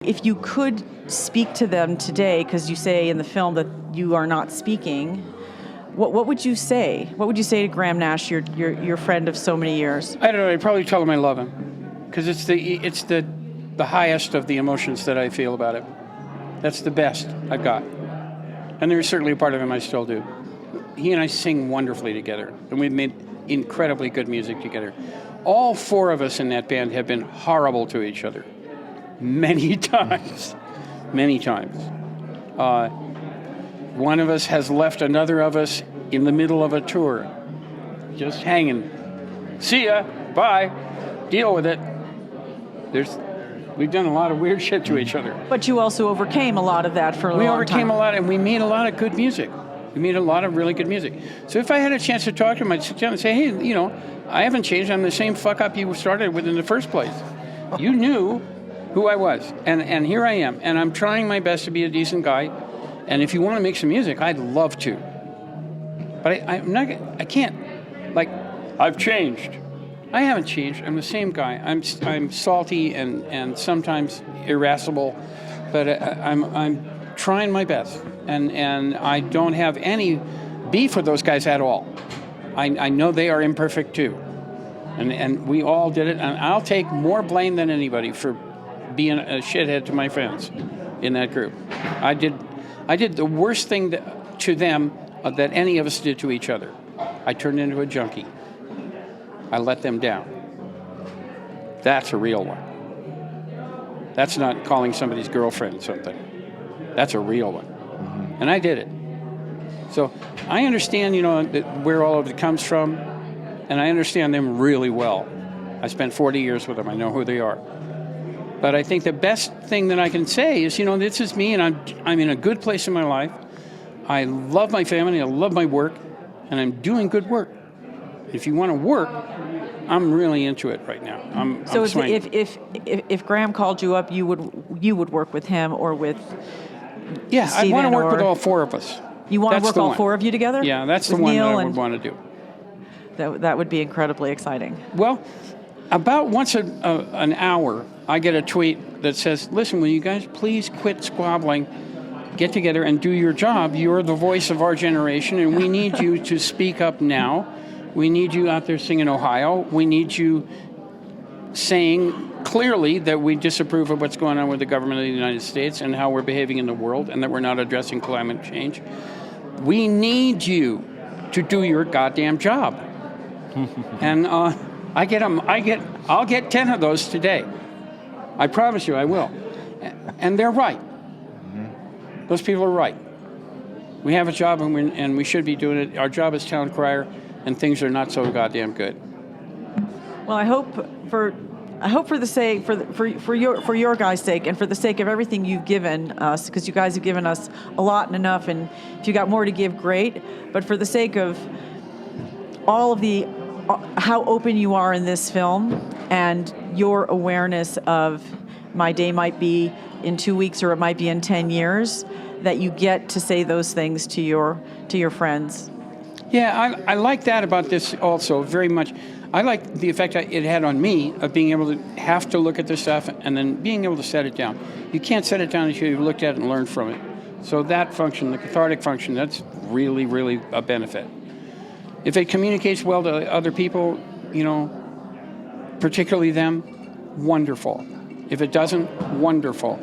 if you could speak to them today, because you say in the film that you are not speaking, what would you say? What would you say to Graham Nash, your friend of so many years? I don't know. I'd probably tell him I love him, because it's the highest of the emotions that I feel about it. That's the best I've got, and there's certainly a part of him I still do. He and I sing wonderfully together, and we've made incredibly good music together. All four of us in that band have been horrible to each other, many times, many times. One of us has left another of us in the middle of a tour, just hanging. See ya, bye, deal with it. We've done a lot of weird shit to each other. But you also overcame a lot of that for a long time. We overcame a lot, and we made a lot of good music. We made a lot of really good music. So if I had a chance to talk to him, I'd sit down and say, hey, I haven't changed. I'm the same fuck-up you started with in the first place. You knew who I was, and here I am. And I'm trying my best to be a decent guy. And if you want to make some music, I'd love to. But I can't. Like, I've changed. I haven't changed. I'm the same guy. I'm salty and sometimes irascible, but I'm trying my best. And I don't have any beef with those guys at all. I know they are imperfect too. And we all did it. And I'll take more blame than anybody for being a shithead to my friends in that group. I did the worst thing to them that any of us did to each other. I turned into a junkie. I let them down. That's a real one. That's not calling somebody's girlfriend something. That's a real one. Mm-hmm. And I did it. So I understand, where all of it comes from, and I understand them really well. I spent 40 years with them. I know who they are. But I think the best thing that I can say is, this is me, and I'm in a good place in my life. I love my family. I love my work, and I'm doing good work. If you want to work, I'm really into it right now. So if Graham called you up, you would work with him or with Stephen, I want to work with all four of us. You want to work all four of you together? Yeah, that's the one that I would want to do. That would be incredibly exciting. Well, about once an hour, I get a tweet that says, listen, will you guys please quit squabbling, get together and do your job. You're the voice of our generation, and we need you to speak up now. We need you out there singing Ohio. We need you saying clearly that we disapprove of what's going on with the government of the United States and how we're behaving in the world and that we're not addressing climate change. We need you to do your goddamn job. And I'll get 10 of those today. I promise you I will. And they're right. Those people are right. We have a job and we should be doing it. Our job is town crier, and things are not so goddamn good. Well, I hope for the sake for your guys' sake, and for the sake of everything you've given us, because you guys have given us a lot and enough, and if you got more to give, great. But for the sake of all of the how open you are in this film and your awareness of my day might be in 2 weeks or it might be in 10 years, that you get to say those things to your friends. Yeah, I like that about this also very much. I like the effect it had on me of being able to have to look at this stuff and then being able to set it down. You can't set it down until you've looked at it and learned from it. So that function, the cathartic function, that's really, really a benefit. If it communicates well to other people, particularly them, wonderful. If it doesn't, wonderful.